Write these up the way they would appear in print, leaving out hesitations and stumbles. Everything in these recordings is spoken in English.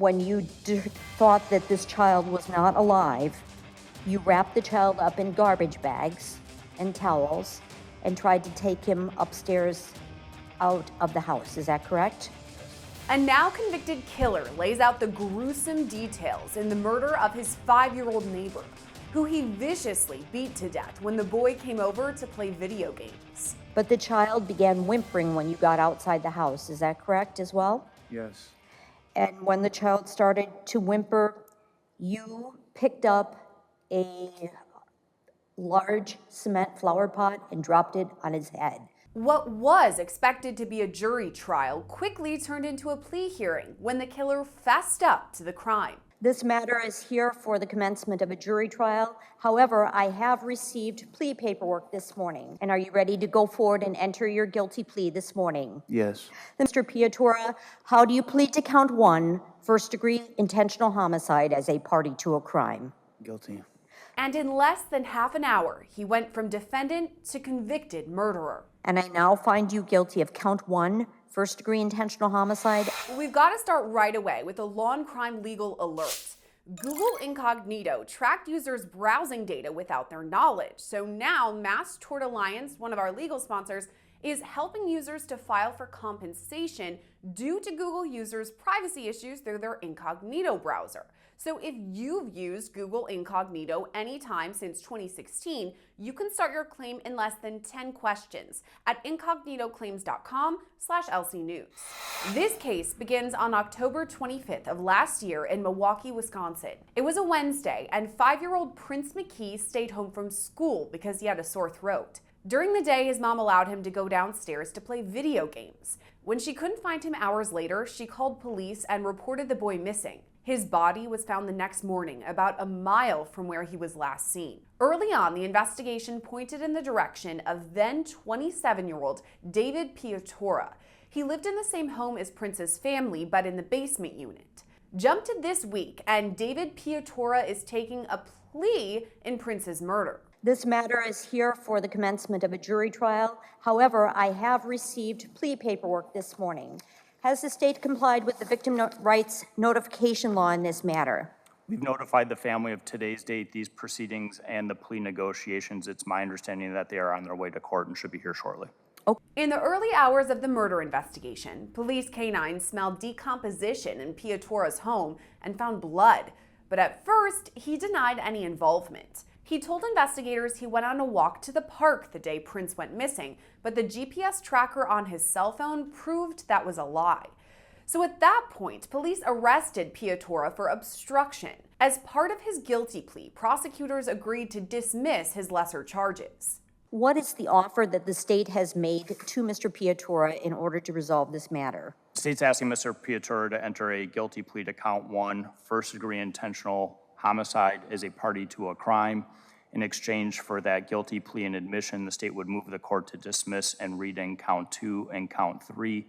when you thought that this child was not alive, you wrapped the child up in garbage bags and towels and tried to take him upstairs out of the house. Is that correct? A now convicted killer lays out the gruesome details in the murder of his 5-year-old neighbor, who he viciously beat to death when the boy came over to play video games. But the child began whimpering when you got outside the house. Is that correct as well? Yes. And when the child started to whimper, you picked up a large cement flower pot and dropped it on his head. What was expected to be a jury trial quickly turned into a plea hearing when the killer fessed up to the crime. This matter is here for the commencement of a jury trial. However, I have received plea paperwork this morning. And are you ready to go forward and enter your guilty plea this morning? Yes. Mr. Pietura, how do you plead to count 1, first-degree intentional homicide as a party to a crime? Guilty. And in less than half an hour, he went from defendant to convicted murderer. And I now find you guilty of count 1, first-degree intentional homicide. We've got to start right away with a Law&Crime legal alert. Google Incognito tracked users' browsing data without their knowledge. So now Mass Tort Alliance, one of our legal sponsors, is helping users to file for compensation due to Google users' privacy issues through their Incognito browser. So if you've used Google Incognito anytime since 2016, you can start your claim in less than 10 questions at incognitoclaims.com/LCnews. This case begins on October 25th of last year in Milwaukee, Wisconsin. It was a Wednesday, and 5-year-old Prince McCree stayed home from school because he had a sore throat. During the day, his mom allowed him to go downstairs to play video games. When she couldn't find him hours later, she called police and reported the boy missing. His body was found the next morning, about a mile from where he was last seen. Early on, the investigation pointed in the direction of then 27-year-old David Pietura. He lived in the same home as Prince's family, but in the basement unit. Jump to this week, and David Pietura is taking a plea in Prince's murder. This matter is here for the commencement of a jury trial. However, I have received plea paperwork this morning. Has the state complied with the victim rights notification law in this matter? We've notified the family of today's date, these proceedings, and the plea negotiations. It's my understanding that they are on their way to court and should be here shortly. In the early hours of the murder investigation, police canines smelled decomposition in Pietura's home and found blood. But at first, he denied any involvement. He told investigators he went on a walk to the park the day Prince went missing, but the GPS tracker on his cell phone proved that was a lie. So at that point, police arrested Pietura for obstruction. As part of his guilty plea, prosecutors agreed to dismiss his lesser charges. What is the offer that the state has made to Mr. Pietura in order to resolve this matter? The state's asking Mr. Pietura to enter a guilty plea to count 1, first-degree intentional homicide as a party to a crime. In exchange for that guilty plea and admission, the state would move the court to dismiss and read in count 2 and count 3.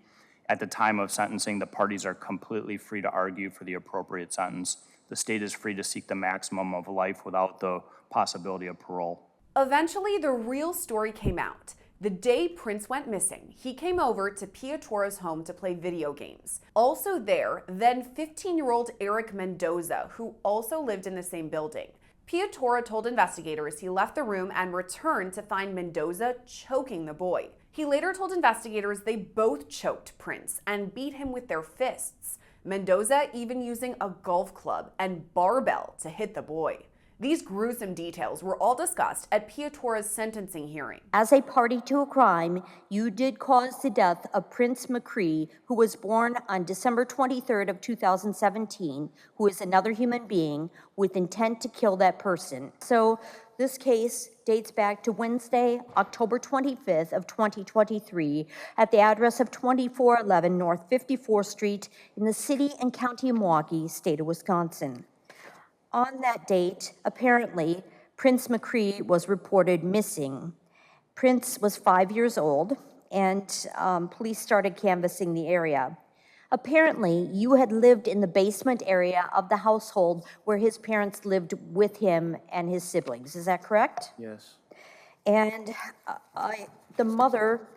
At the time of sentencing, the parties are completely free to argue for the appropriate sentence. The state is free to seek the maximum of life without the possibility of parole. Eventually, the real story came out. The day Prince went missing, he came over to Pietura's home to play video games. Also there, then 15-year-old Erik Mendoza, who also lived in the same building. Pietura told investigators he left the room and returned to find Mendoza choking the boy. He later told investigators they both choked Prince and beat him with their fists, Mendoza even using a golf club and barbell to hit the boy. These gruesome details were all discussed at Pietura's sentencing hearing. As a party to a crime, you did cause the death of Prince McCree, who was born on December 23rd of 2017, who is another human being with intent to kill that person. So this case dates back to Wednesday, October 25th of 2023 at the address of 2411 North 54th Street in the city and county of Milwaukee, state of Wisconsin. On that date, apparently, Prince McCree was reported missing. Prince was 5 years old, and police started canvassing the area. Apparently, you had lived in the basement area of the household where his parents lived with him and his siblings. Is that correct? Yes. And the mother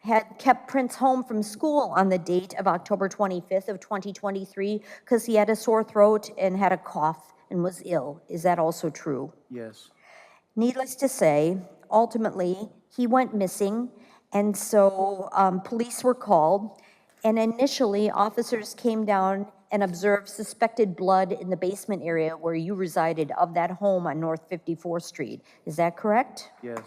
had kept Prince home from school on the date of October 25th of 2023 because he had a sore throat and had a cough and was ill. Is that also true? Yes. Needless to say, ultimately, he went missing, and so police were called, and initially, officers came down and observed suspected blood in the basement area where you resided of that home on North 54th Street. Is that correct? Yes.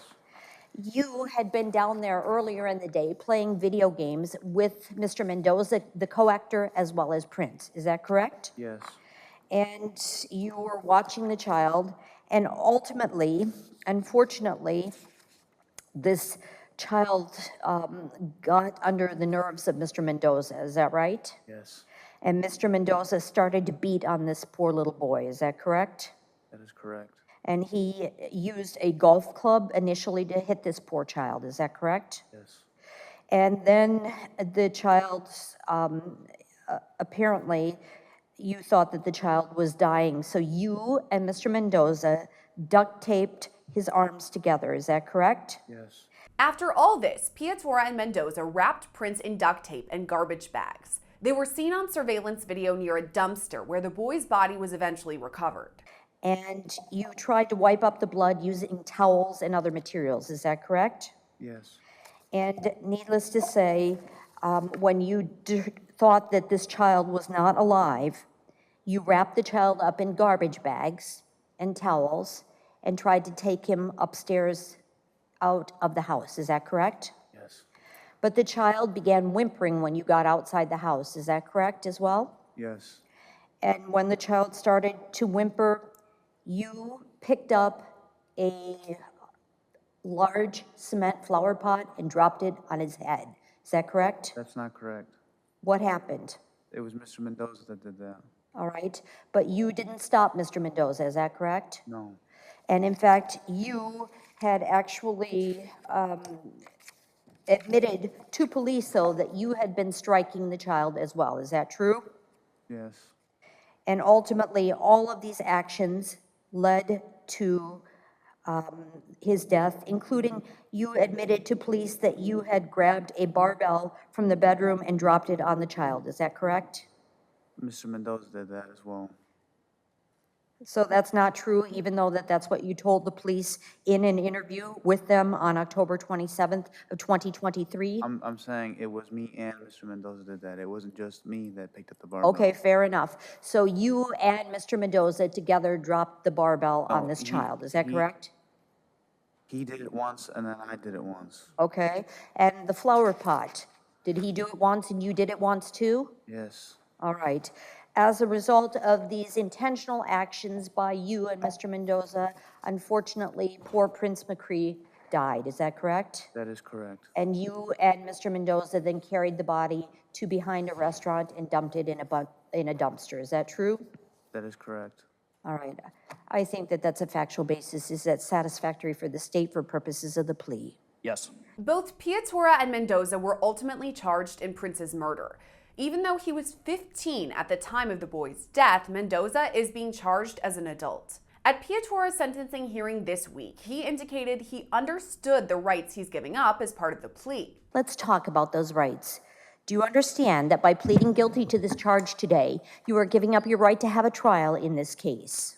You had been down there earlier in the day playing video games with Mr. Mendoza, the co-actor, as well as Prince. Is that correct? Yes. And you were watching the child, and ultimately, unfortunately, this child got under the nerves of Mr. Mendoza. Is that right? Yes. And Mr. Mendoza started to beat on this poor little boy. Is that correct? That is correct. And he used a golf club initially to hit this poor child. Is that correct? Yes. And then the child, apparently, you thought that the child was dying. So you and Mr. Mendoza duct taped his arms together. Is that correct? Yes. After all this, Pietura and Mendoza wrapped Prince in duct tape and garbage bags. They were seen on surveillance video near a dumpster where the boy's body was eventually recovered. And you tried to wipe up the blood using towels and other materials. Is that correct? Yes. And needless to say, when you thought that this child was not alive, you wrapped the child up in garbage bags and towels and tried to take him upstairs out of the house. Is that correct? Yes. But the child began whimpering when you got outside the house. Is that correct as well? Yes. And when the child started to whimper, you picked up a large cement flower pot and dropped it on his head. Is that correct? That's not correct. What happened? It was Mr. Mendoza that did that. All right, but you didn't stop Mr. Mendoza, is that correct? No. And in fact, you had actually admitted to police, though, that you had been striking the child as well. Is that true? Yes. And ultimately, all of these actions led to his death, including you admitted to police that you had grabbed a barbell from the bedroom and dropped it on the child. Is that correct? Mr. Mendoza did that as well. So that's not true, even though that's what you told the police in an interview with them on October 27th of 2023? I'm saying it was me and Mr. Mendoza did that. It wasn't just me that picked up the barbell. Okay, fair enough. So you and Mr. Mendoza together dropped the barbell on this child, is that correct? He did it once, and then I did it once. Okay, and the flower pot, did he do it once and you did it once too? Yes. All right. As a result of these intentional actions by you and Mr. Mendoza, unfortunately, poor Prince McCree died. Is that correct? That is correct. And you and Mr. Mendoza then carried the body to behind a restaurant and dumped it in a dumpster. Is that true? That is correct. All right. I think that that's a factual basis. Is that satisfactory for the state for purposes of the plea? Yes. Both Pietura and Mendoza were ultimately charged in Prince's murder. Even though he was 15 at the time of the boy's death, Mendoza is being charged as an adult. At Pietura's sentencing hearing this week, he indicated he understood the rights he's giving up as part of the plea. Let's talk about those rights. Do you understand that by pleading guilty to this charge today, you are giving up your right to have a trial in this case?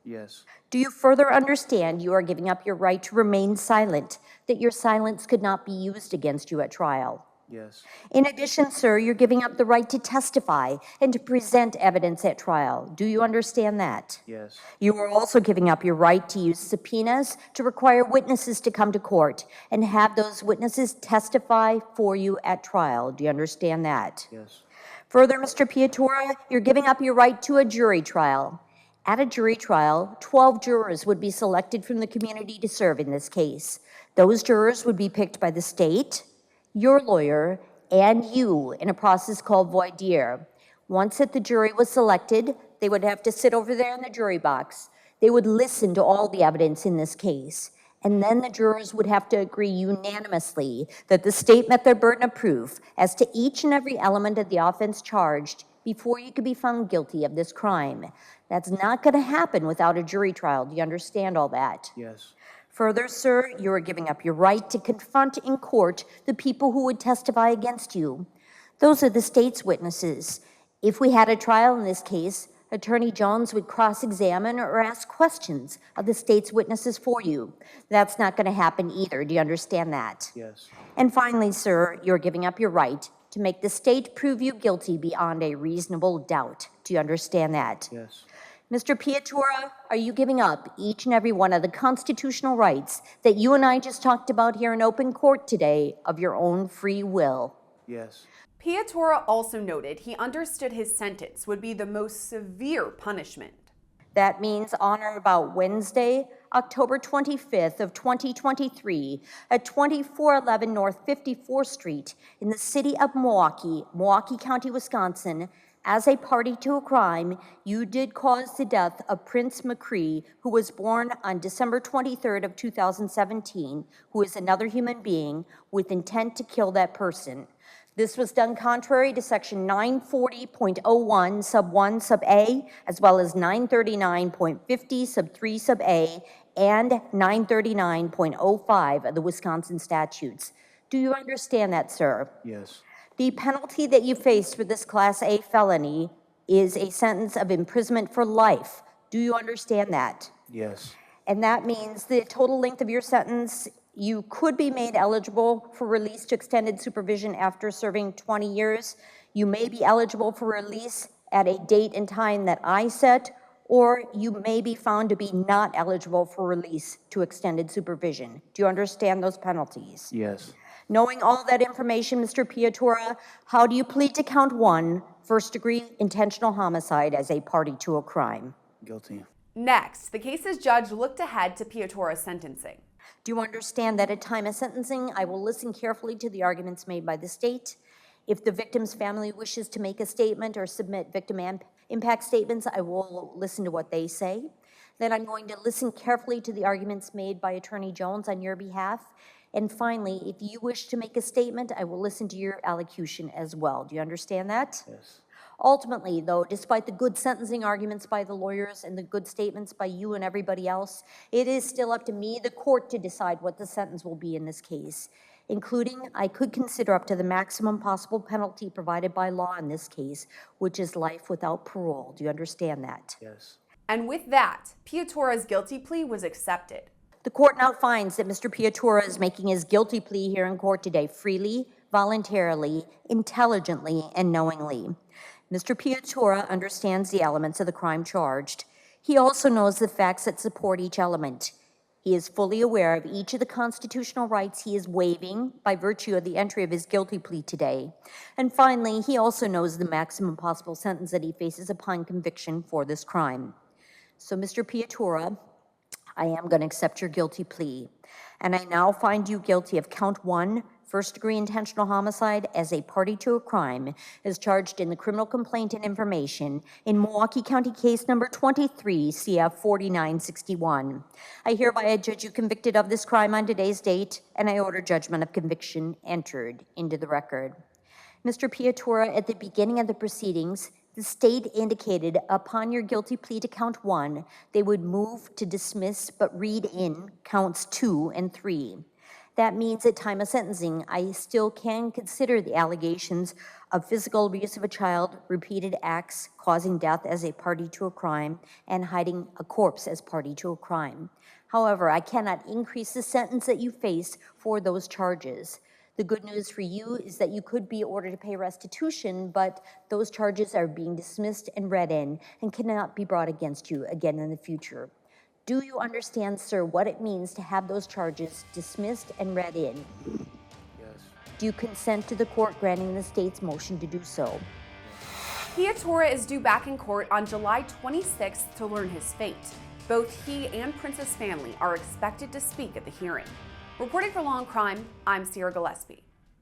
Yes. Do you further understand you are giving up your right to remain silent, that your silence could not be used against you at trial? Yes. In addition, sir, you're giving up the right to testify and to present evidence at trial. Do you understand that? Yes. You are also giving up your right to use subpoenas to require witnesses to come to court and have those witnesses testify for you at trial. Do you understand that? Yes. Further, Mr. Pietura, you're giving up your right to a jury trial. At a jury trial, 12 jurors would be selected from the community to serve in this case. Those jurors would be picked by the state, your lawyer, and you in a process called voir dire. Once that the jury was selected, they would have to sit over there in the jury box. They would listen to all the evidence in this case. And then the jurors would have to agree unanimously that the state met their burden of proof as to each and every element of the offense charged before you could be found guilty of this crime. That's not going to happen without a jury trial. Do you understand all that? Yes. Further, sir, you are giving up your right to confront in court the people who would testify against you. Those are the state's witnesses. If we had a trial in this case, Attorney Jones would cross-examine or ask questions of the state's witnesses for you. That's not going to happen either. Do you understand that? Yes. And finally, sir, you're giving up your right to make the state prove you guilty beyond a reasonable doubt. Do you understand that? Yes. Mr. Pietura, are you giving up each and every one of the constitutional rights that you and I just talked about here in open court today of your own free will? Yes. Pietura also noted he understood his sentence would be the most severe punishment. That means on or about Wednesday, October 25th of 2023 at 2411 North 54th Street in the city of Milwaukee, Milwaukee County, Wisconsin, as a party to a crime, you did cause the death of Prince McCree, who was born on December 23rd of 2017, who is another human being with intent to kill that person. This was done contrary to section 940.01 sub 1 sub A, as well as 939.50 sub 3 sub A, and 939.05 of the Wisconsin statutes. Do you understand that, sir? Yes. The penalty that you face for this Class A felony is a sentence of imprisonment for life. Do you understand that? Yes. And that means the total length of your sentence, you could be made eligible for release to extended supervision after serving 20 years. You may be eligible for release at a date and time that I set, or you may be found to be not eligible for release to extended supervision. Do you understand those penalties? Yes. Knowing all that information, Mr. Pietura, how do you plead to count 1, first-degree intentional homicide as a party to a crime? Guilty. Next, the case's judge looked ahead to Pietura's sentencing. Do you understand that at time of sentencing, I will listen carefully to the arguments made by the state? If the victim's family wishes to make a statement or submit victim impact statements, I will listen to what they say. Then I'm going to listen carefully to the arguments made by Attorney Jones on your behalf. And finally, if you wish to make a statement, I will listen to your allocution as well. Do you understand that? Yes. Ultimately, though, despite the good sentencing arguments by the lawyers and the good statements by you and everybody else, it is still up to me, the court, to decide what the sentence will be in this case, including I could consider up to the maximum possible penalty provided by law in this case, which is life without parole. Do you understand that? Yes. And with that, Pietura's guilty plea was accepted. The court now finds that Mr. Pietura is making his guilty plea here in court today freely, voluntarily, intelligently, and knowingly. Mr. Pietura understands the elements of the crime charged. He also knows the facts that support each element. He is fully aware of each of the constitutional rights he is waiving by virtue of the entry of his guilty plea today. And finally, he also knows the maximum possible sentence that he faces upon conviction for this crime. So, Mr. Pietura, I am going to accept your guilty plea, and I now find you guilty of count 1, first-degree intentional homicide as a party to a crime, as charged in the criminal complaint and information in Milwaukee County case number 23, CF 4961. I hereby adjudge you convicted of this crime on today's date, and I order judgment of conviction entered into the record. Mr. Pietura, at the beginning of the proceedings, the state indicated upon your guilty plea to count 1, they would move to dismiss but read in counts 2 and 3. That means at time of sentencing, I still can consider the allegations of physical abuse of a child, repeated acts causing death as a party to a crime, and hiding a corpse as party to a crime. However, I cannot increase the sentence that you face for those charges. The good news for you is that you could be ordered to pay restitution, but those charges are being dismissed and read in and cannot be brought against you again in the future. Do you understand, sir, what it means to have those charges dismissed and read in? Yes. Do you consent to the court granting the state's motion to do so? Pietura is due back in court on July 26th to learn his fate. Both he and Prince's family are expected to speak at the hearing. Reporting for Law&Crime, I'm Gillespie.